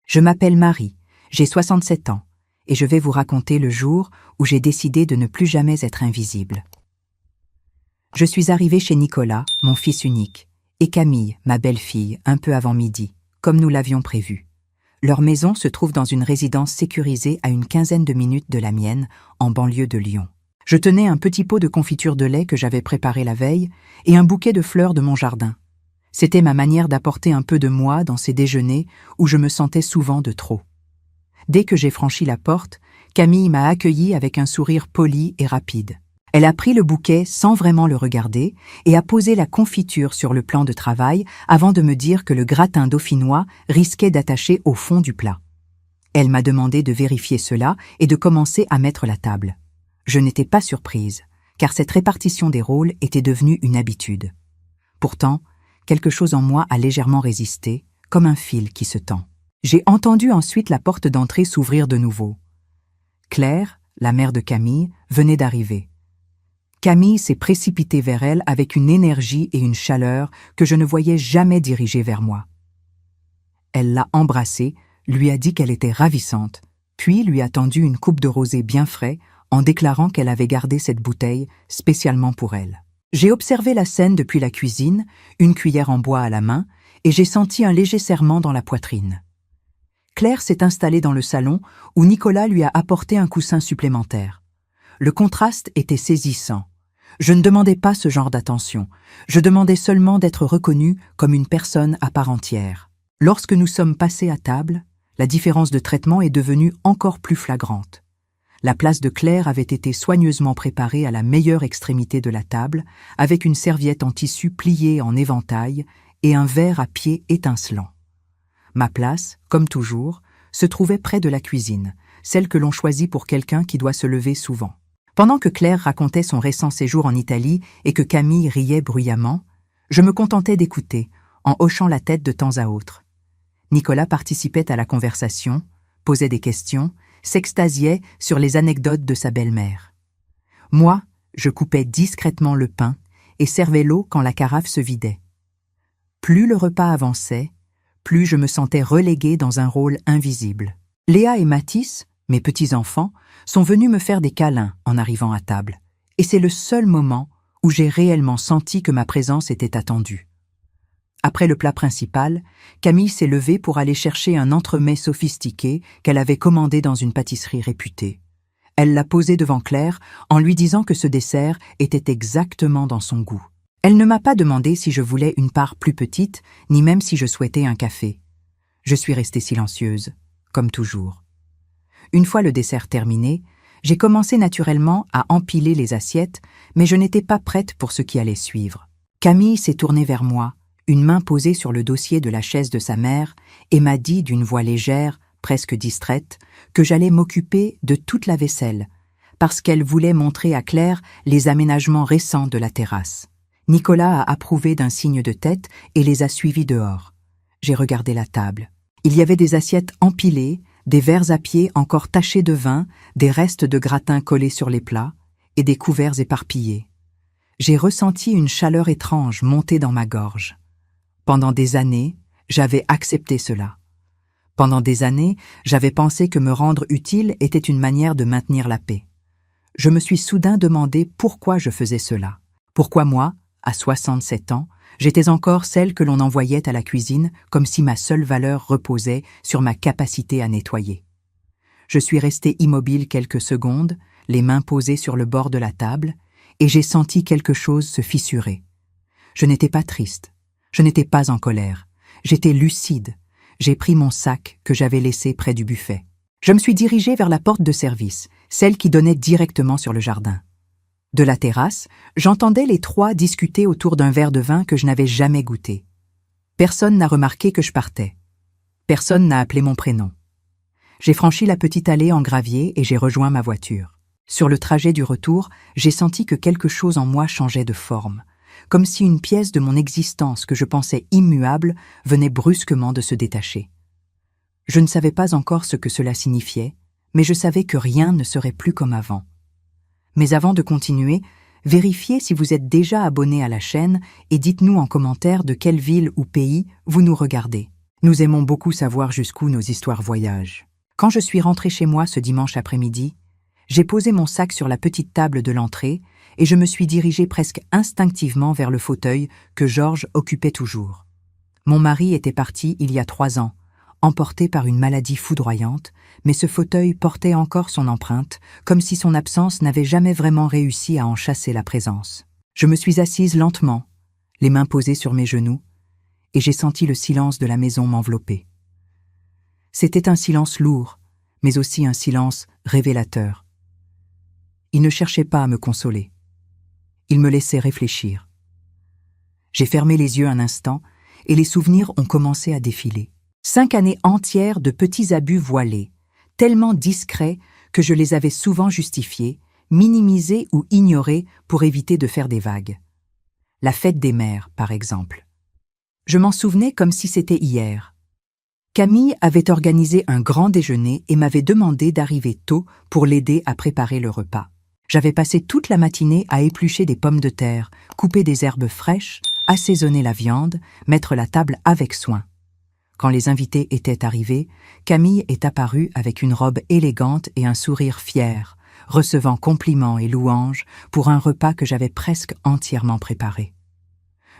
Je m'appelle Marie, j'ai 67 ans, et je vais vous raconter le jour où j'ai décidé de ne plus jamais être invisible. Je suis arrivée chez Nicolas, mon fils unique, et Camille, ma belle-fille, un peu avant midi, comme nous l'avions prévu. Leur maison se trouve dans une résidence sécurisée à une quinzaine de minutes de la mienne, en banlieue de Lyon. Je tenais un petit pot de confiture de lait que j'avais préparé la veille et un bouquet de fleurs de mon jardin. C'était ma manière d'apporter un peu de moi dans ces déjeuners où je me sentais souvent de trop. Dès que j'ai franchi la porte, Camille m'a accueilli avec un sourire poli et rapide. Elle a pris le bouquet sans vraiment le regarder et a posé la confiture sur le plan de travail avant de me dire que le gratin dauphinois risquait d'attacher au fond du plat. Elle m'a demandé de vérifier cela et de commencer à mettre la table. Je n'étais pas surprise, car cette répartition des rôles était devenue une habitude. Pourtant, quelque chose en moi a légèrement résisté, comme un fil qui se tend. J'ai entendu ensuite la porte d'entrée s'ouvrir de nouveau. Claire, la mère de Camille, venait d'arriver. Camille s'est précipitée vers elle avec une énergie et une chaleur que je ne voyais jamais diriger vers moi. Elle l'a embrassée, lui a dit qu'elle était ravissante, puis lui a tendu une coupe de rosé bien frais en déclarant qu'elle avait gardé cette bouteille spécialement pour elle. J'ai observé la scène depuis la cuisine, une cuillère en bois à la main, et j'ai senti un léger serrement dans la poitrine. Claire s'est installée dans le salon où Nicolas lui a apporté un coussin supplémentaire. Le contraste était saisissant. Je ne demandais pas ce genre d'attention, je demandais seulement d'être reconnue comme une personne à part entière. Lorsque nous sommes passés à table, la différence de traitement est devenue encore plus flagrante. La place de Claire avait été soigneusement préparée à la meilleure extrémité de la table, avec une serviette en tissu pliée en éventail et un verre à pied étincelant. Ma place, comme toujours, se trouvait près de la cuisine, celle que l'on choisit pour quelqu'un qui doit se lever souvent. Pendant que Claire racontait son récent séjour en Italie et que Camille riait bruyamment, je me contentais d'écouter, en hochant la tête de temps à autre. Nicolas participait à la conversation, posait des questions, s'extasiait sur les anecdotes de sa belle-mère. Moi, je coupais discrètement le pain et servais l'eau quand la carafe se vidait. Plus le repas avançait, plus je me sentais reléguée dans un rôle invisible. Léa et Mathis, mes petits-enfants, sont venus me faire des câlins en arrivant à table, et c'est le seul moment où j'ai réellement senti que ma présence était attendue. Après le plat principal, Camille s'est levée pour aller chercher un entremets sophistiqué qu'elle avait commandé dans une pâtisserie réputée. Elle l'a posé devant Claire en lui disant que ce dessert était exactement dans son goût. Elle ne m'a pas demandé si je voulais une part plus petite, ni même si je souhaitais un café. Je suis restée silencieuse, comme toujours. Une fois le dessert terminé, j'ai commencé naturellement à empiler les assiettes, mais je n'étais pas prête pour ce qui allait suivre. Camille s'est tournée vers moi, une main posée sur le dossier de la chaise de sa mère, et m'a dit d'une voix légère, presque distraite, que j'allais m'occuper de toute la vaisselle, parce qu'elle voulait montrer à Claire les aménagements récents de la terrasse. Nicolas a approuvé d'un signe de tête et les a suivis dehors. J'ai regardé la table. Il y avait des assiettes empilées, des verres à pied encore tachés de vin, des restes de gratin collés sur les plats, et des couverts éparpillés. J'ai ressenti une chaleur étrange monter dans ma gorge. Pendant des années, j'avais accepté cela. Pendant des années, j'avais pensé que me rendre utile était une manière de maintenir la paix. Je me suis soudain demandé pourquoi je faisais cela. Pourquoi moi, à 67 ans, j'étais encore celle que l'on envoyait à la cuisine comme si ma seule valeur reposait sur ma capacité à nettoyer. Je suis restée immobile quelques secondes, les mains posées sur le bord de la table, et j'ai senti quelque chose se fissurer. Je n'étais pas triste, je n'étais pas en colère, j'étais lucide. J'ai pris mon sac que j'avais laissé près du buffet. Je me suis dirigée vers la porte de service, celle qui donnait directement sur le jardin. De la terrasse, j'entendais les trois discuter autour d'un verre de vin que je n'avais jamais goûté. Personne n'a remarqué que je partais. Personne n'a appelé mon prénom. J'ai franchi la petite allée en gravier et j'ai rejoint ma voiture. Sur le trajet du retour, j'ai senti que quelque chose en moi changeait de forme, comme si une pièce de mon existence que je pensais immuable venait brusquement de se détacher. Je ne savais pas encore ce que cela signifiait, mais je savais que rien ne serait plus comme avant. Mais avant de continuer, vérifiez si vous êtes déjà abonné à la chaîne et dites-nous en commentaire de quelle ville ou pays vous nous regardez. Nous aimons beaucoup savoir jusqu'où nos histoires voyagent. Quand je suis rentrée chez moi ce dimanche après-midi, j'ai posé mon sac sur la petite table de l'entrée et je me suis dirigée presque instinctivement vers le fauteuil que Georges occupait toujours. Mon mari était parti il y a 3 ans, emporté par une maladie foudroyante, mais ce fauteuil portait encore son empreinte, comme si son absence n'avait jamais vraiment réussi à en chasser la présence. Je me suis assise lentement, les mains posées sur mes genoux, et j'ai senti le silence de la maison m'envelopper. C'était un silence lourd, mais aussi un silence révélateur. Il ne cherchait pas à me consoler. Il me laissait réfléchir. J'ai fermé les yeux un instant, et les souvenirs ont commencé à défiler. 5 années entières de petits abus voilés, tellement discrets que je les avais souvent justifiés, minimisés ou ignorés pour éviter de faire des vagues. La fête des mères, par exemple. Je m'en souvenais comme si c'était hier. Camille avait organisé un grand déjeuner et m'avait demandé d'arriver tôt pour l'aider à préparer le repas. J'avais passé toute la matinée à éplucher des pommes de terre, couper des herbes fraîches, assaisonner la viande, mettre la table avec soin. Quand les invités étaient arrivés, Camille est apparue avec une robe élégante et un sourire fier, recevant compliments et louanges pour un repas que j'avais presque entièrement préparé.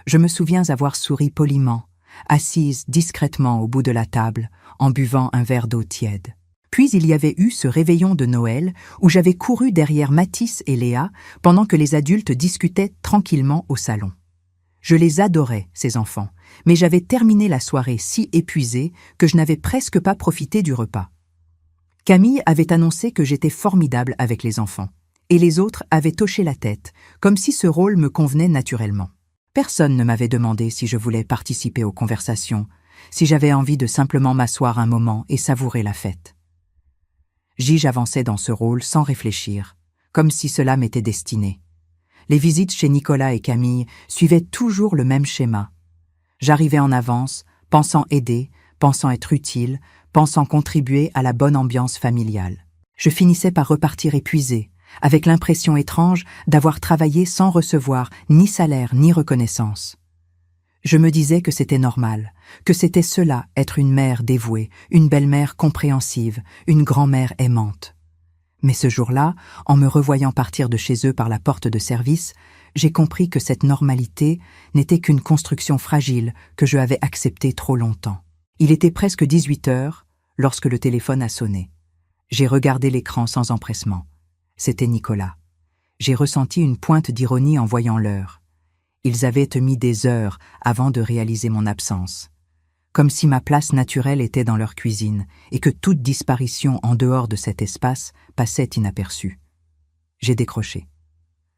Je me souviens avoir souri poliment, assise discrètement au bout de la table, en buvant un verre d'eau tiède. Puis il y avait eu ce réveillon de Noël où j'avais couru derrière Mathis et Léa pendant que les adultes discutaient tranquillement au salon. Je les adorais, ces enfants, mais j'avais terminé la soirée si épuisée que je n'avais presque pas profité du repas. Camille avait annoncé que j'étais formidable avec les enfants, et les autres avaient hoché la tête, comme si ce rôle me convenait naturellement. Personne ne m'avait demandé si je voulais participer aux conversations, si j'avais envie de simplement m'asseoir un moment et savourer la fête. J'avançais dans ce rôle sans réfléchir, comme si cela m'était destiné. Les visites chez Nicolas et Camille suivaient toujours le même schéma. J'arrivais en avance, pensant aider, pensant être utile, pensant contribuer à la bonne ambiance familiale. Je finissais par repartir épuisée, avec l'impression étrange d'avoir travaillé sans recevoir ni salaire ni reconnaissance. Je me disais que c'était normal, que c'était cela être une mère dévouée, une belle-mère compréhensive, une grand-mère aimante. Mais ce jour-là, en me revoyant partir de chez eux par la porte de service, j'ai compris que cette normalité n'était qu'une construction fragile que je avais acceptée trop longtemps. Il était presque 18 heures lorsque le téléphone a sonné. J'ai regardé l'écran sans empressement. C'était Nicolas. J'ai ressenti une pointe d'ironie en voyant l'heure. Ils avaient mis des heures avant de réaliser mon absence. Comme si ma place naturelle était dans leur cuisine et que toute disparition en dehors de cet espace passait inaperçue. J'ai décroché.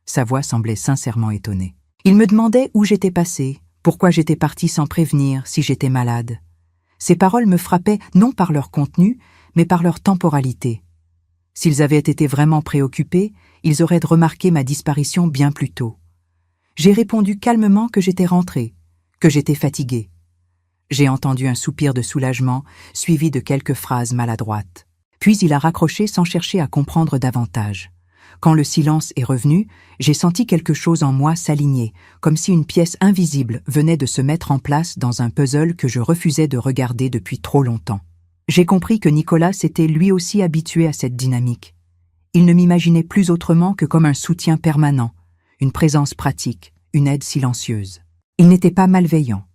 Sa voix semblait sincèrement étonnée. Il me demandait où j'étais passée, pourquoi j'étais partie sans prévenir, si j'étais malade. Ces paroles me frappaient non par leur contenu, mais par leur temporalité. S'ils avaient été vraiment préoccupés, ils auraient remarqué ma disparition bien plus tôt. J'ai répondu calmement que j'étais rentrée, que j'étais fatiguée. J'ai entendu un soupir de soulagement, suivi de quelques phrases maladroites. Puis il a raccroché sans chercher à comprendre davantage. Quand le silence est revenu, j'ai senti quelque chose en moi s'aligner, comme si une pièce invisible venait de se mettre en place dans un puzzle que je refusais de regarder depuis trop longtemps. J'ai compris que Nicolas s'était lui aussi habitué à cette dynamique. Il ne m'imaginait plus autrement que comme un soutien permanent, une présence pratique, une aide silencieuse. Il n'était pas malveillant.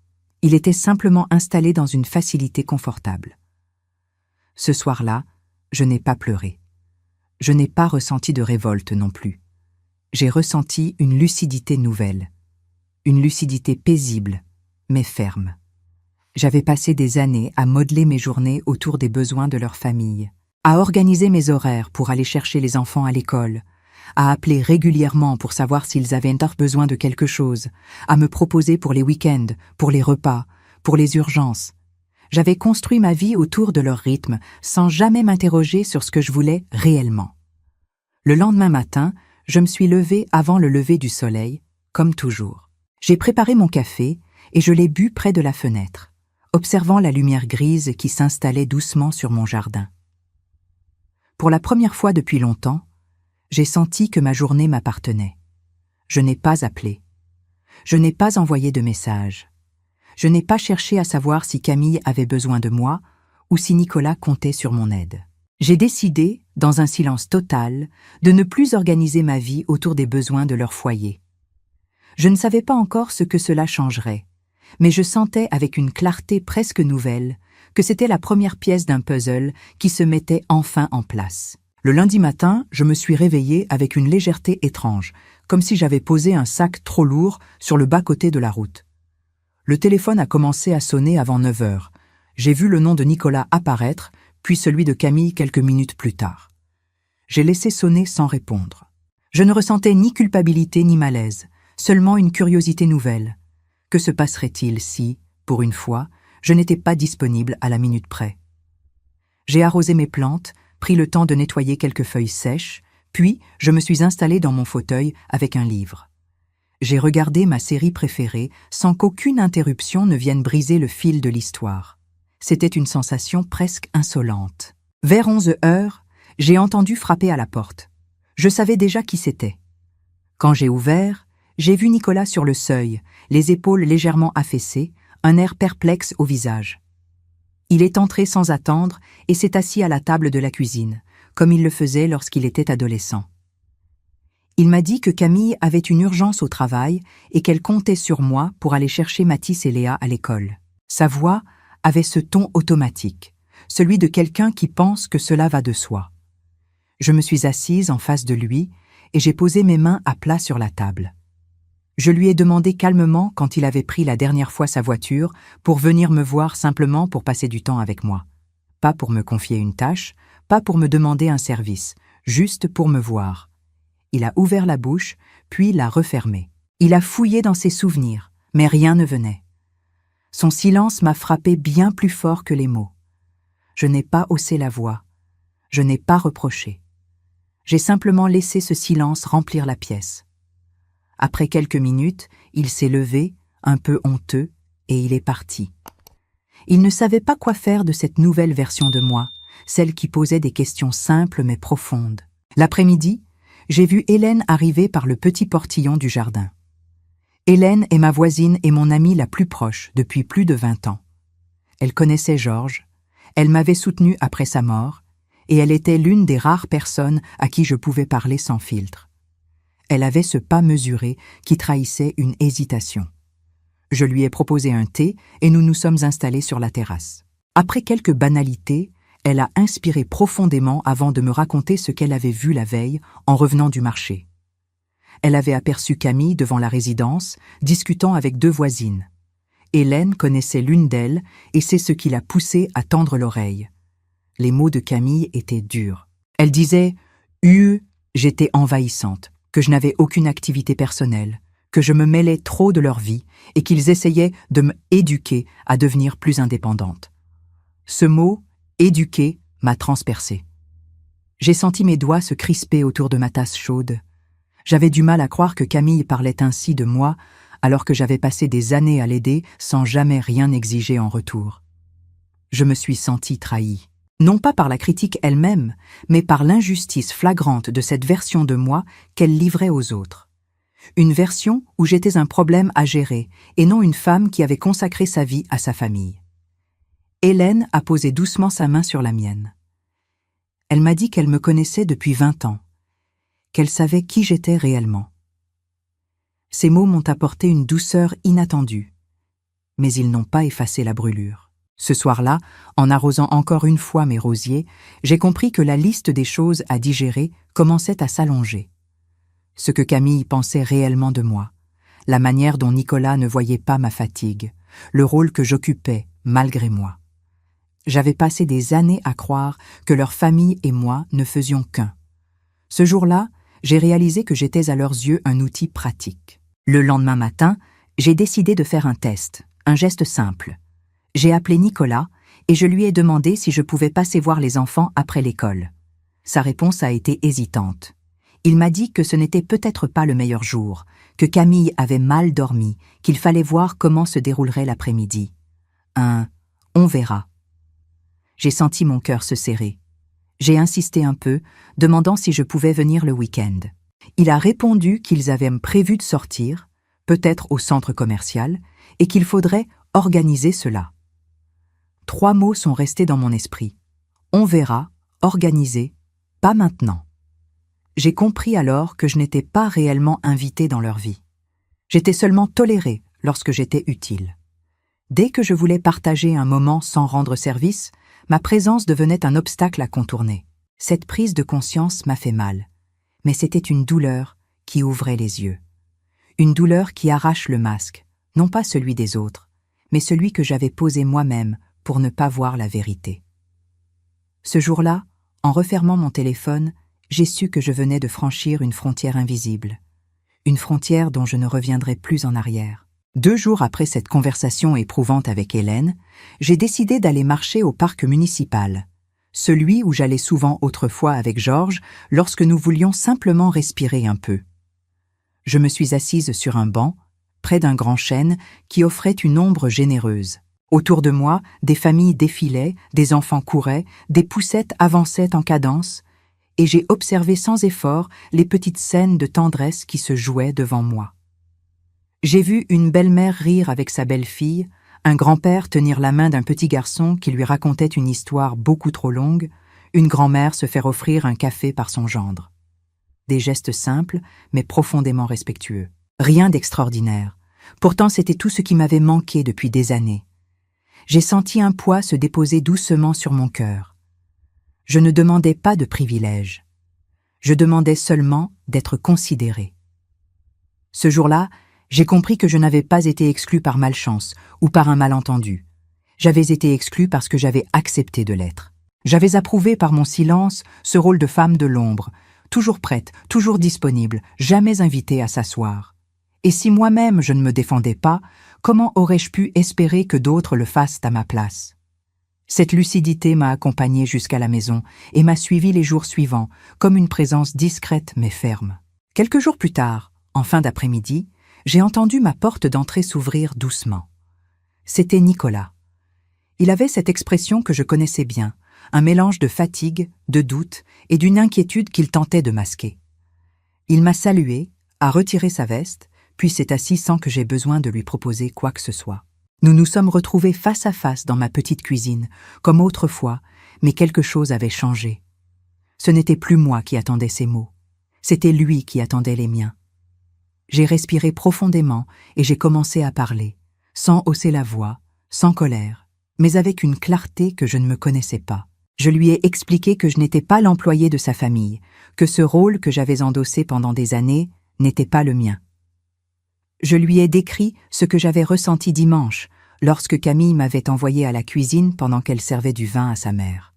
Il était simplement installé dans une facilité confortable. Ce soir-là, je n'ai pas pleuré. Je n'ai pas ressenti de révolte non plus. J'ai ressenti une lucidité nouvelle. Une lucidité paisible, mais ferme. J'avais passé des années à modeler mes journées autour des besoins de leur famille, à organiser mes horaires pour aller chercher les enfants à l'école, à appeler régulièrement pour savoir s'ils avaient besoin de quelque chose, à me proposer pour les week-ends, pour les repas, pour les urgences. J'avais construit ma vie autour de leur rythme, sans jamais m'interroger sur ce que je voulais réellement. Le lendemain matin, je me suis levée avant le lever du soleil, comme toujours. J'ai préparé mon café et je l'ai bu près de la fenêtre, observant la lumière grise qui s'installait doucement sur mon jardin. Pour la première fois depuis longtemps, j'ai senti que ma journée m'appartenait. Je n'ai pas appelé. Je n'ai pas envoyé de message. Je n'ai pas cherché à savoir si Camille avait besoin de moi ou si Nicolas comptait sur mon aide. J'ai décidé, dans un silence total, de ne plus organiser ma vie autour des besoins de leur foyer. Je ne savais pas encore ce que cela changerait, mais je sentais avec une clarté presque nouvelle que c'était la première pièce d'un puzzle qui se mettait enfin en place. Le lundi matin, je me suis réveillée avec une légèreté étrange, comme si j'avais posé un sac trop lourd sur le bas-côté de la route. Le téléphone a commencé à sonner avant 9 heures. J'ai vu le nom de Nicolas apparaître, puis celui de Camille quelques minutes plus tard. J'ai laissé sonner sans répondre. Je ne ressentais ni culpabilité ni malaise, seulement une curiosité nouvelle. Que se passerait-il si, pour une fois, je n'étais pas disponible à la minute près? J'ai arrosé mes plantes, pris le temps de nettoyer quelques feuilles sèches, puis je me suis installée dans mon fauteuil avec un livre. J'ai regardé ma série préférée sans qu'aucune interruption ne vienne briser le fil de l'histoire. C'était une sensation presque insolente. Vers 11 heures, j'ai entendu frapper à la porte. Je savais déjà qui c'était. Quand j'ai ouvert, j'ai vu Nicolas sur le seuil, les épaules légèrement affaissées, un air perplexe au visage. Il est entré sans attendre et s'est assis à la table de la cuisine, comme il le faisait lorsqu'il était adolescent. Il m'a dit que Camille avait une urgence au travail et qu'elle comptait sur moi pour aller chercher Mathis et Léa à l'école. Sa voix avait ce ton automatique, celui de quelqu'un qui pense que cela va de soi. Je me suis assise en face de lui et j'ai posé mes mains à plat sur la table. Je lui ai demandé calmement quand il avait pris la dernière fois sa voiture pour venir me voir simplement pour passer du temps avec moi. Pas pour me confier une tâche, pas pour me demander un service, juste pour me voir. Il a ouvert la bouche, puis l'a refermée. Il a fouillé dans ses souvenirs, mais rien ne venait. Son silence m'a frappé bien plus fort que les mots. Je n'ai pas haussé la voix. Je n'ai pas reproché. J'ai simplement laissé ce silence remplir la pièce. Après quelques minutes, il s'est levé, un peu honteux, et il est parti. Il ne savait pas quoi faire de cette nouvelle version de moi, celle qui posait des questions simples mais profondes. L'après-midi, j'ai vu Hélène arriver par le petit portillon du jardin. Hélène est ma voisine et mon amie la plus proche depuis plus de 20 ans. Elle connaissait Georges, elle m'avait soutenu après sa mort, et elle était l'une des rares personnes à qui je pouvais parler sans filtre. Elle avait ce pas mesuré qui trahissait une hésitation. Je lui ai proposé un thé et nous nous sommes installés sur la terrasse. Après quelques banalités, elle a inspiré profondément avant de me raconter ce qu'elle avait vu la veille en revenant du marché. Elle avait aperçu Camille devant la résidence, discutant avec 2 voisines. Hélène connaissait l'une d'elles et c'est ce qui l'a poussée à tendre l'oreille. Les mots de Camille étaient durs. Elle disait « j'étais envahissante, que je n'avais aucune activité personnelle, que je me mêlais trop de leur vie et qu'ils essayaient de me éduquer à devenir plus indépendante. » Ce mot « éduquer » m'a transpercée. J'ai senti mes doigts se crisper autour de ma tasse chaude. J'avais du mal à croire que Camille parlait ainsi de moi, alors que j'avais passé des années à l'aider sans jamais rien exiger en retour. Je me suis sentie trahie. Non pas par la critique elle-même, mais par l'injustice flagrante de cette version de moi qu'elle livrait aux autres. Une version où j'étais un problème à gérer, et non une femme qui avait consacré sa vie à sa famille. Hélène a posé doucement sa main sur la mienne. Elle m'a dit qu'elle me connaissait depuis 20 ans, qu'elle savait qui j'étais réellement. Ces mots m'ont apporté une douceur inattendue, mais ils n'ont pas effacé la brûlure. Ce soir-là, en arrosant encore une fois mes rosiers, j'ai compris que la liste des choses à digérer commençait à s'allonger. Ce que Camille pensait réellement de moi, la manière dont Nicolas ne voyait pas ma fatigue, le rôle que j'occupais malgré moi. J'avais passé des années à croire que leur famille et moi ne faisions qu'un. Ce jour-là, j'ai réalisé que j'étais à leurs yeux un outil pratique. Le lendemain matin, j'ai décidé de faire un test, un geste simple. J'ai appelé Nicolas et je lui ai demandé si je pouvais passer voir les enfants après l'école. Sa réponse a été hésitante. Il m'a dit que ce n'était peut-être pas le meilleur jour, que Camille avait mal dormi, qu'il fallait voir comment se déroulerait l'après-midi. On verra. J'ai senti mon cœur se serrer. J'ai insisté un peu, demandant si je pouvais venir le week-end. Il a répondu qu'ils avaient prévu de sortir, peut-être au centre commercial, et qu'il faudrait organiser cela. 3 mots sont restés dans mon esprit. On verra, organiser, pas maintenant. J'ai compris alors que je n'étais pas réellement invitée dans leur vie. J'étais seulement tolérée lorsque j'étais utile. Dès que je voulais partager un moment sans rendre service, ma présence devenait un obstacle à contourner. Cette prise de conscience m'a fait mal, mais c'était une douleur qui ouvrait les yeux. Une douleur qui arrache le masque, non pas celui des autres, mais celui que j'avais posé moi-même pour ne pas voir la vérité. Ce jour-là, en refermant mon téléphone, j'ai su que je venais de franchir une frontière invisible, une frontière dont je ne reviendrai plus en arrière. 2 jours après cette conversation éprouvante avec Hélène, j'ai décidé d'aller marcher au parc municipal, celui où j'allais souvent autrefois avec Georges lorsque nous voulions simplement respirer un peu. Je me suis assise sur un banc, près d'un grand chêne qui offrait une ombre généreuse. Autour de moi, des familles défilaient, des enfants couraient, des poussettes avançaient en cadence, et j'ai observé sans effort les petites scènes de tendresse qui se jouaient devant moi. J'ai vu une belle-mère rire avec sa belle-fille, un grand-père tenir la main d'un petit garçon qui lui racontait une histoire beaucoup trop longue, une grand-mère se faire offrir un café par son gendre. Des gestes simples, mais profondément respectueux. Rien d'extraordinaire. Pourtant, c'était tout ce qui m'avait manqué depuis des années. J'ai senti un poids se déposer doucement sur mon cœur. Je ne demandais pas de privilèges. Je demandais seulement d'être considérée. Ce jour-là, j'ai compris que je n'avais pas été exclue par malchance ou par un malentendu. J'avais été exclue parce que j'avais accepté de l'être. J'avais approuvé par mon silence ce rôle de femme de l'ombre, toujours prête, toujours disponible, jamais invitée à s'asseoir. Et si moi-même je ne me défendais pas, comment aurais-je pu espérer que d'autres le fassent à ma place? Cette lucidité m'a accompagnée jusqu'à la maison et m'a suivie les jours suivants, comme une présence discrète mais ferme. Quelques jours plus tard, en fin d'après-midi, j'ai entendu ma porte d'entrée s'ouvrir doucement. C'était Nicolas. Il avait cette expression que je connaissais bien, un mélange de fatigue, de doute et d'une inquiétude qu'il tentait de masquer. Il m'a salué, a retiré sa veste, puis s'est assis sans que j'aie besoin de lui proposer quoi que ce soit. Nous nous sommes retrouvés face à face dans ma petite cuisine, comme autrefois, mais quelque chose avait changé. Ce n'était plus moi qui attendais ces mots, c'était lui qui attendait les miens. J'ai respiré profondément et j'ai commencé à parler, sans hausser la voix, sans colère, mais avec une clarté que je ne me connaissais pas. Je lui ai expliqué que je n'étais pas l'employé de sa famille, que ce rôle que j'avais endossé pendant des années n'était pas le mien. Je lui ai décrit ce que j'avais ressenti dimanche, lorsque Camille m'avait envoyé à la cuisine pendant qu'elle servait du vin à sa mère.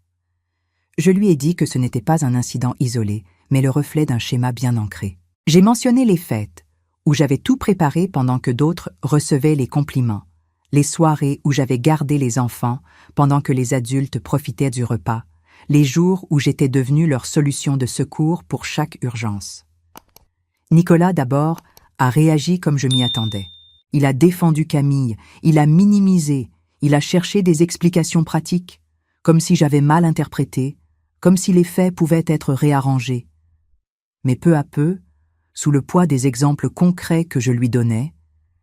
Je lui ai dit que ce n'était pas un incident isolé, mais le reflet d'un schéma bien ancré. J'ai mentionné les fêtes, où j'avais tout préparé pendant que d'autres recevaient les compliments, les soirées où j'avais gardé les enfants pendant que les adultes profitaient du repas, les jours où j'étais devenue leur solution de secours pour chaque urgence. Nicolas, d'abord, a réagi comme je m'y attendais. Il a défendu Camille, il a minimisé, il a cherché des explications pratiques, comme si j'avais mal interprété, comme si les faits pouvaient être réarrangés. Mais peu à peu, sous le poids des exemples concrets que je lui donnais,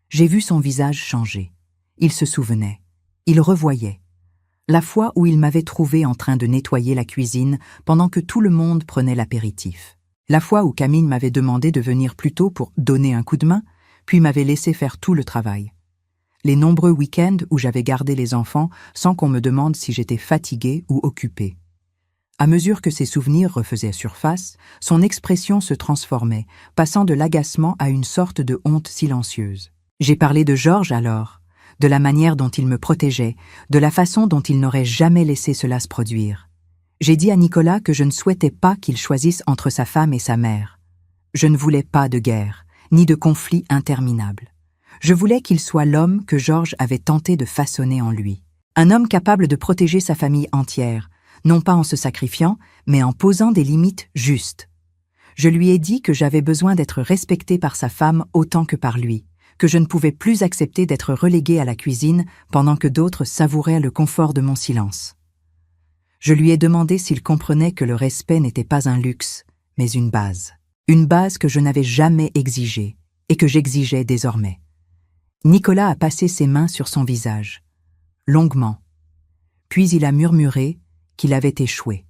j'ai vu son visage changer. Il se souvenait, il revoyait. La fois où il m'avait trouvé en train de nettoyer la cuisine pendant que tout le monde prenait l'apéritif. La fois où Camille m'avait demandé de venir plus tôt pour donner un coup de main, puis m'avait laissé faire tout le travail. Les nombreux week-ends où j'avais gardé les enfants sans qu'on me demande si j'étais fatiguée ou occupée. À mesure que ses souvenirs refaisaient surface, son expression se transformait, passant de l'agacement à une sorte de honte silencieuse. J'ai parlé de Georges alors, de la manière dont il me protégeait, de la façon dont il n'aurait jamais laissé cela se produire. J'ai dit à Nicolas que je ne souhaitais pas qu'il choisisse entre sa femme et sa mère. Je ne voulais pas de guerre, ni de conflit interminable. Je voulais qu'il soit l'homme que Georges avait tenté de façonner en lui. Un homme capable de protéger sa famille entière, non pas en se sacrifiant, mais en posant des limites justes. Je lui ai dit que j'avais besoin d'être respectée par sa femme autant que par lui, que je ne pouvais plus accepter d'être reléguée à la cuisine pendant que d'autres savouraient le confort de mon silence. Je lui ai demandé s'il comprenait que le respect n'était pas un luxe, mais une base que je n'avais jamais exigée et que j'exigeais désormais. Nicolas a passé ses mains sur son visage, longuement. Puis il a murmuré qu'il avait échoué.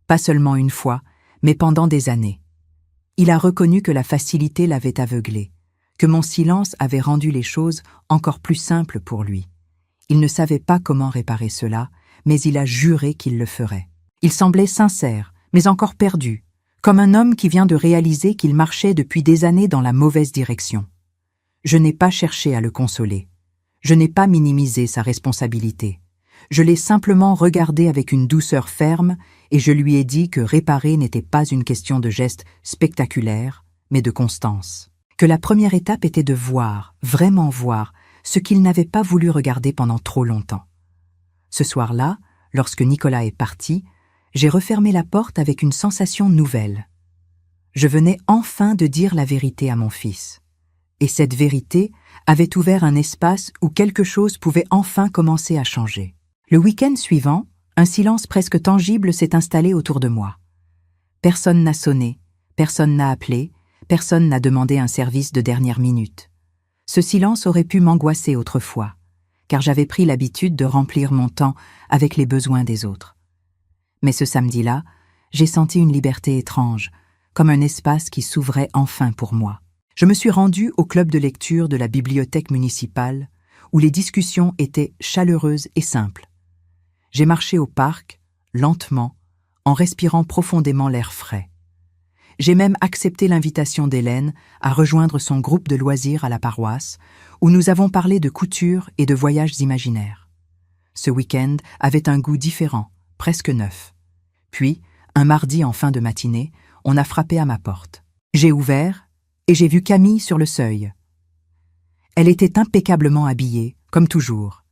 Pas seulement une fois, mais pendant des années. Il a reconnu que la facilité l'avait aveuglé, que mon silence avait rendu les choses encore plus simples pour lui. Il ne savait pas comment réparer cela, mais il a juré qu'il le ferait. Il semblait sincère, mais encore perdu, comme un homme qui vient de réaliser qu'il marchait depuis des années dans la mauvaise direction. Je n'ai pas cherché à le consoler. Je n'ai pas minimisé sa responsabilité. Je l'ai simplement regardé avec une douceur ferme et je lui ai dit que réparer n'était pas une question de gestes spectaculaires, mais de constance. Que la première étape était de voir, vraiment voir, ce qu'il n'avait pas voulu regarder pendant trop longtemps. Ce soir-là, lorsque Nicolas est parti, j'ai refermé la porte avec une sensation nouvelle. Je venais enfin de dire la vérité à mon fils. Et cette vérité avait ouvert un espace où quelque chose pouvait enfin commencer à changer. Le week-end suivant, un silence presque tangible s'est installé autour de moi. Personne n'a sonné, personne n'a appelé, personne n'a demandé un service de dernière minute. Ce silence aurait pu m'angoisser autrefois, car j'avais pris l'habitude de remplir mon temps avec les besoins des autres. Mais ce samedi-là, j'ai senti une liberté étrange, comme un espace qui s'ouvrait enfin pour moi. Je me suis rendue au club de lecture de la bibliothèque municipale, où les discussions étaient chaleureuses et simples. J'ai marché au parc, lentement, en respirant profondément l'air frais. J'ai même accepté l'invitation d'Hélène à rejoindre son groupe de loisirs à la paroisse, où nous avons parlé de couture et de voyages imaginaires. Ce week-end avait un goût différent, presque neuf. Puis, un mardi en fin de matinée, on a frappé à ma porte. J'ai ouvert et j'ai vu Camille sur le seuil. Elle était impeccablement habillée, comme toujours,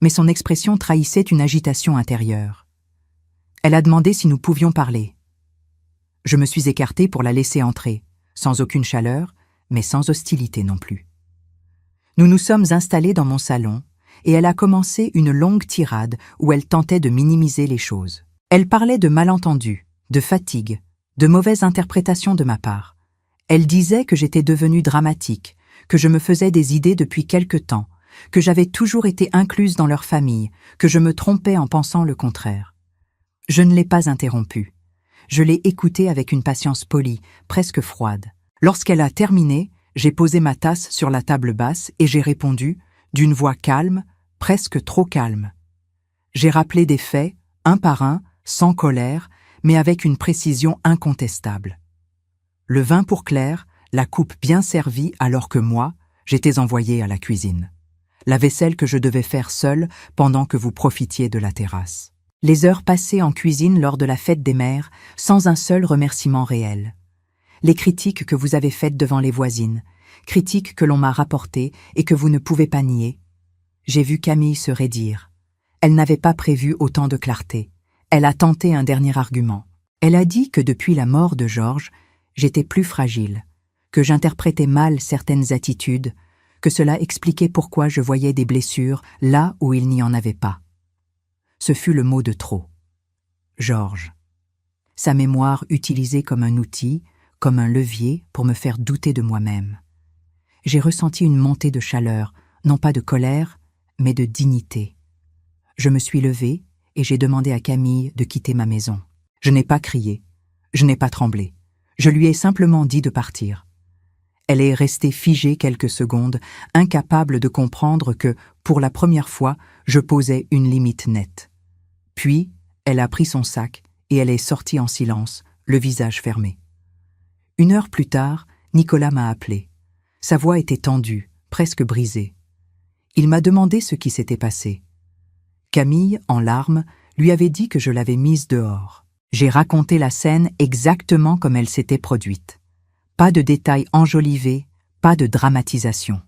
mais son expression trahissait une agitation intérieure. Elle a demandé si nous pouvions parler. Je me suis écarté pour la laisser entrer, sans aucune chaleur, mais sans hostilité non plus. Nous nous sommes installés dans mon salon, et elle a commencé une longue tirade où elle tentait de minimiser les choses. Elle parlait de malentendus, de fatigue, de mauvaises interprétations de ma part. Elle disait que j'étais devenue dramatique, que je me faisais des idées depuis quelque temps, que j'avais toujours été incluse dans leur famille, que je me trompais en pensant le contraire. Je ne l'ai pas interrompue. Je l'ai écoutée avec une patience polie, presque froide. Lorsqu'elle a terminé, j'ai posé ma tasse sur la table basse et j'ai répondu, d'une voix calme, presque trop calme. J'ai rappelé des faits, un par un, sans colère, mais avec une précision incontestable. Le vin pour Claire, la coupe bien servie alors que moi, j'étais envoyée à la cuisine. La vaisselle que je devais faire seule pendant que vous profitiez de la terrasse. Les heures passées en cuisine lors de la fête des mères, sans un seul remerciement réel. Les critiques que vous avez faites devant les voisines, critiques que l'on m'a rapportées et que vous ne pouvez pas nier. J'ai vu Camille se raidir. Elle n'avait pas prévu autant de clarté. Elle a tenté un dernier argument. Elle a dit que depuis la mort de Georges, j'étais plus fragile, que j'interprétais mal certaines attitudes, que cela expliquait pourquoi je voyais des blessures là où il n'y en avait pas. Ce fut le mot de trop. Georges. Sa mémoire utilisée comme un outil, comme un levier pour me faire douter de moi-même. J'ai ressenti une montée de chaleur, non pas de colère, mais de dignité. Je me suis levée et j'ai demandé à Camille de quitter ma maison. Je n'ai pas crié, je n'ai pas tremblé. Je lui ai simplement dit de partir. Elle est restée figée quelques secondes, incapable de comprendre que, pour la première fois, je posais une limite nette. Puis, elle a pris son sac et elle est sortie en silence, le visage fermé. 1 heure plus tard, Nicolas m'a appelé. Sa voix était tendue, presque brisée. Il m'a demandé ce qui s'était passé. Camille, en larmes, lui avait dit que je l'avais mise dehors. J'ai raconté la scène exactement comme elle s'était produite. Pas de détails enjolivés, pas de dramatisation.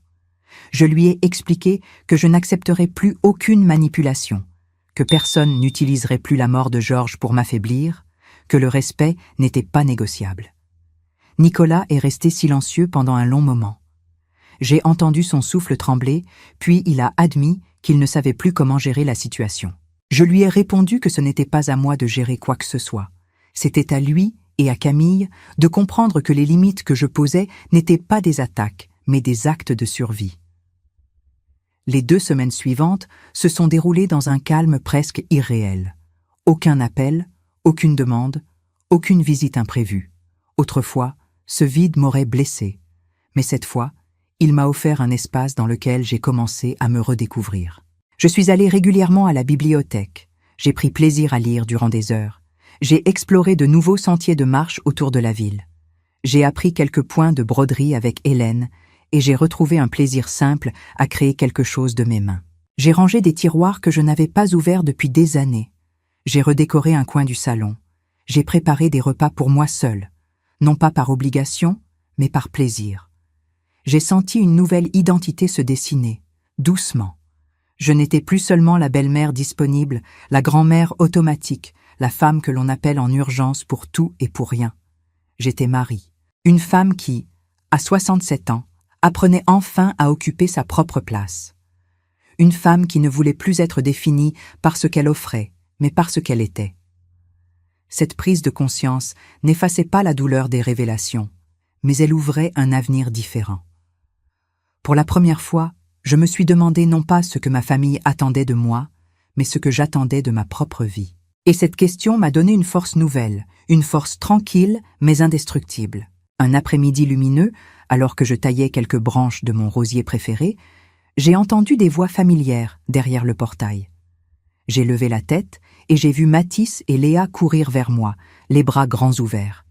Je lui ai expliqué que je n'accepterais plus aucune manipulation, que personne n'utiliserait plus la mort de Georges pour m'affaiblir, que le respect n'était pas négociable. Nicolas est resté silencieux pendant un long moment. J'ai entendu son souffle trembler, puis il a admis qu'il ne savait plus comment gérer la situation. Je lui ai répondu que ce n'était pas à moi de gérer quoi que ce soit. C'était à lui et à Camille de comprendre que les limites que je posais n'étaient pas des attaques, mais des actes de survie. Les 2 semaines suivantes se sont déroulées dans un calme presque irréel. Aucun appel, aucune demande, aucune visite imprévue. Autrefois, ce vide m'aurait blessé, mais cette fois, il m'a offert un espace dans lequel j'ai commencé à me redécouvrir. Je suis allée régulièrement à la bibliothèque, j'ai pris plaisir à lire durant des heures, j'ai exploré de nouveaux sentiers de marche autour de la ville. J'ai appris quelques points de broderie avec Hélène et j'ai retrouvé un plaisir simple à créer quelque chose de mes mains. J'ai rangé des tiroirs que je n'avais pas ouverts depuis des années. J'ai redécoré un coin du salon. J'ai préparé des repas pour moi seule, non pas par obligation, mais par plaisir. J'ai senti une nouvelle identité se dessiner, doucement. Je n'étais plus seulement la belle-mère disponible, la grand-mère automatique, la femme que l'on appelle en urgence pour tout et pour rien. J'étais Marie, une femme qui, à 67 ans, apprenait enfin à occuper sa propre place. Une femme qui ne voulait plus être définie par ce qu'elle offrait, mais par ce qu'elle était. Cette prise de conscience n'effaçait pas la douleur des révélations, mais elle ouvrait un avenir différent. Pour la première fois, je me suis demandé non pas ce que ma famille attendait de moi, mais ce que j'attendais de ma propre vie. Et cette question m'a donné une force nouvelle, une force tranquille mais indestructible. Un après-midi lumineux, alors que je taillais quelques branches de mon rosier préféré, j'ai entendu des voix familières derrière le portail. J'ai levé la tête et j'ai vu Mathis et Léa courir vers moi, les bras grands ouverts.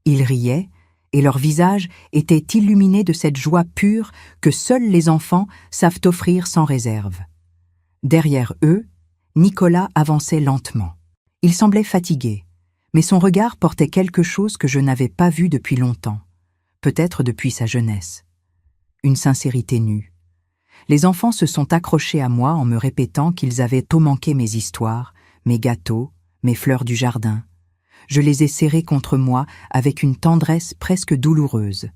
Ils riaient, et leurs visages étaient illuminés de cette joie pure que seuls les enfants savent offrir sans réserve. Derrière eux, Nicolas avançait lentement. Il semblait fatigué, mais son regard portait quelque chose que je n'avais pas vu depuis longtemps, peut-être depuis sa jeunesse. Une sincérité nue. Les enfants se sont accrochés à moi en me répétant qu'ils avaient tout manqué mes histoires, mes gâteaux, mes fleurs du jardin. Je les ai serrés contre moi avec une tendresse presque douloureuse.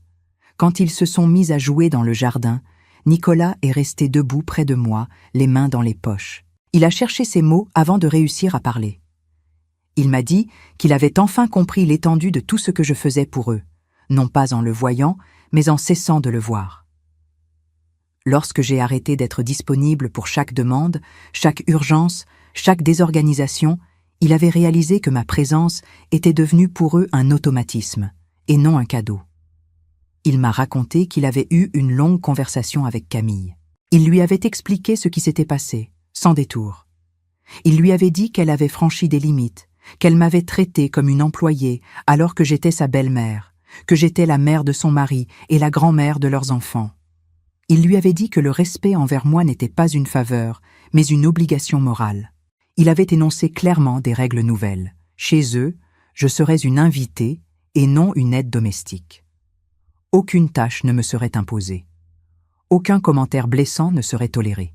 Quand ils se sont mis à jouer dans le jardin, Nicolas est resté debout près de moi, les mains dans les poches. Il a cherché ses mots avant de réussir à parler. Il m'a dit qu'il avait enfin compris l'étendue de tout ce que je faisais pour eux, non pas en le voyant, mais en cessant de le voir. Lorsque j'ai arrêté d'être disponible pour chaque demande, chaque urgence, chaque désorganisation, il avait réalisé que ma présence était devenue pour eux un automatisme, et non un cadeau. Il m'a raconté qu'il avait eu une longue conversation avec Camille. Il lui avait expliqué ce qui s'était passé, sans détour. Il lui avait dit qu'elle avait franchi des limites, qu'elle m'avait traité comme une employée alors que j'étais sa belle-mère, que j'étais la mère de son mari et la grand-mère de leurs enfants. Il lui avait dit que le respect envers moi n'était pas une faveur, mais une obligation morale. Il avait énoncé clairement des règles nouvelles. Chez eux, je serais une invitée et non une aide domestique. Aucune tâche ne me serait imposée. Aucun commentaire blessant ne serait toléré.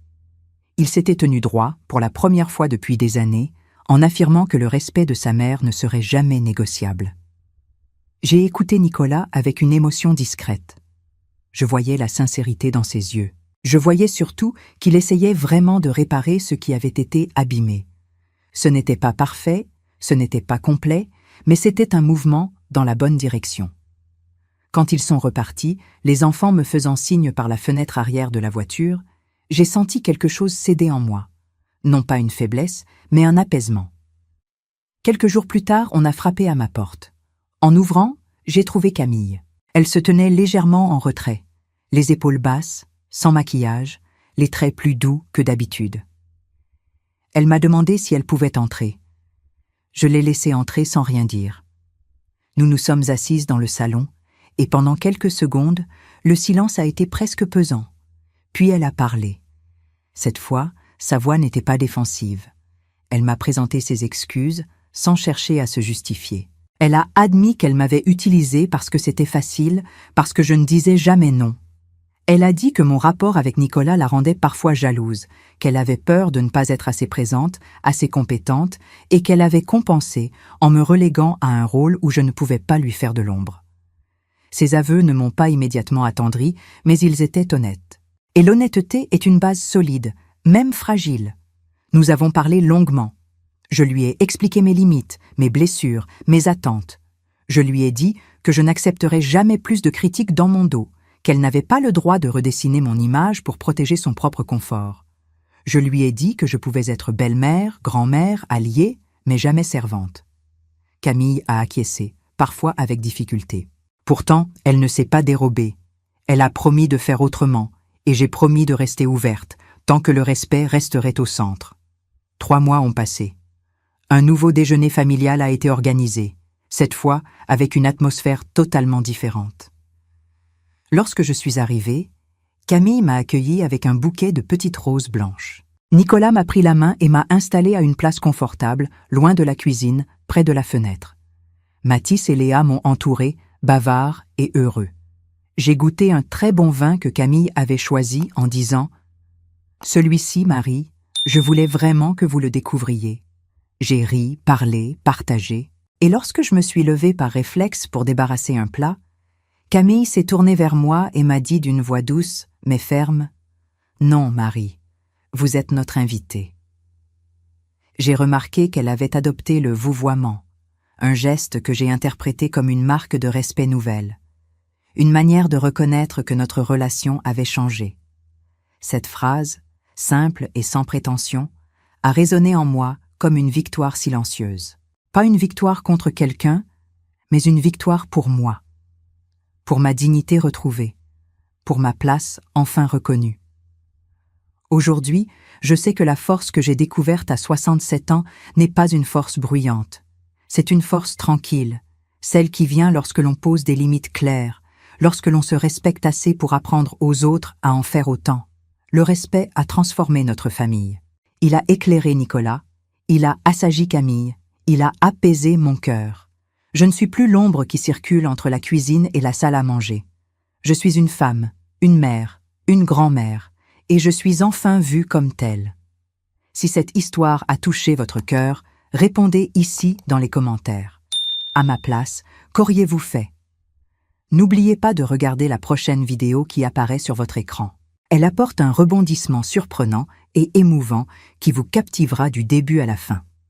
Il s'était tenu droit, pour la première fois depuis des années, en affirmant que le respect de sa mère ne serait jamais négociable. J'ai écouté Nicolas avec une émotion discrète. Je voyais la sincérité dans ses yeux. Je voyais surtout qu'il essayait vraiment de réparer ce qui avait été abîmé. Ce n'était pas parfait, ce n'était pas complet, mais c'était un mouvement dans la bonne direction. Quand ils sont repartis, les enfants me faisant signe par la fenêtre arrière de la voiture, j'ai senti quelque chose céder en moi. Non pas une faiblesse, mais un apaisement. Quelques jours plus tard, on a frappé à ma porte. En ouvrant, j'ai trouvé Camille. Elle se tenait légèrement en retrait, les épaules basses, sans maquillage, les traits plus doux que d'habitude. Elle m'a demandé si elle pouvait entrer. Je l'ai laissée entrer sans rien dire. Nous nous sommes assises dans le salon, et pendant quelques secondes, le silence a été presque pesant. Puis elle a parlé. Cette fois, sa voix n'était pas défensive. Elle m'a présenté ses excuses, sans chercher à se justifier. Elle a admis qu'elle m'avait utilisée parce que c'était facile, parce que je ne disais jamais non. Elle a dit que mon rapport avec Nicolas la rendait parfois jalouse, qu'elle avait peur de ne pas être assez présente, assez compétente, et qu'elle avait compensé en me reléguant à un rôle où je ne pouvais pas lui faire de l'ombre. Ces aveux ne m'ont pas immédiatement attendrie, mais ils étaient honnêtes. Et l'honnêteté est une base solide, même fragile. Nous avons parlé longuement. Je lui ai expliqué mes limites, mes blessures, mes attentes. Je lui ai dit que je n'accepterais jamais plus de critiques dans mon dos, qu'elle n'avait pas le droit de redessiner mon image pour protéger son propre confort. Je lui ai dit que je pouvais être belle-mère, grand-mère, alliée, mais jamais servante. Camille a acquiescé, parfois avec difficulté. Pourtant, elle ne s'est pas dérobée. Elle a promis de faire autrement, et j'ai promis de rester ouverte, tant que le respect resterait au centre. 3 mois ont passé. Un nouveau déjeuner familial a été organisé, cette fois avec une atmosphère totalement différente. Lorsque je suis arrivée, Camille m'a accueillie avec un bouquet de petites roses blanches. Nicolas m'a pris la main et m'a installée à une place confortable, loin de la cuisine, près de la fenêtre. Mathis et Léa m'ont entouré, bavards et heureux. J'ai goûté un très bon vin que Camille avait choisi en disant « Celui-ci, Marie, je voulais vraiment que vous le découvriez. » J'ai ri, parlé, partagé, et lorsque je me suis levée par réflexe pour débarrasser un plat, Camille s'est tournée vers moi et m'a dit d'une voix douce, mais ferme, « Non, Marie, vous êtes notre invitée. » J'ai remarqué qu'elle avait adopté le vouvoiement, un geste que j'ai interprété comme une marque de respect nouvelle, une manière de reconnaître que notre relation avait changé. Cette phrase, simple et sans prétention, a résonné en moi comme une victoire silencieuse. Pas une victoire contre quelqu'un, mais une victoire pour moi. Pour ma dignité retrouvée, pour ma place enfin reconnue. Aujourd'hui, je sais que la force que j'ai découverte à 67 ans n'est pas une force bruyante. C'est une force tranquille, celle qui vient lorsque l'on pose des limites claires, lorsque l'on se respecte assez pour apprendre aux autres à en faire autant. Le respect a transformé notre famille. Il a éclairé Nicolas, il a assagi Camille, il a apaisé mon cœur. Je ne suis plus l'ombre qui circule entre la cuisine et la salle à manger. Je suis une femme, une mère, une grand-mère, et je suis enfin vue comme telle. Si cette histoire a touché votre cœur, répondez ici dans les commentaires. À ma place, qu'auriez-vous fait? N'oubliez pas de regarder la prochaine vidéo qui apparaît sur votre écran. Elle apporte un rebondissement surprenant et émouvant qui vous captivera du début à la fin.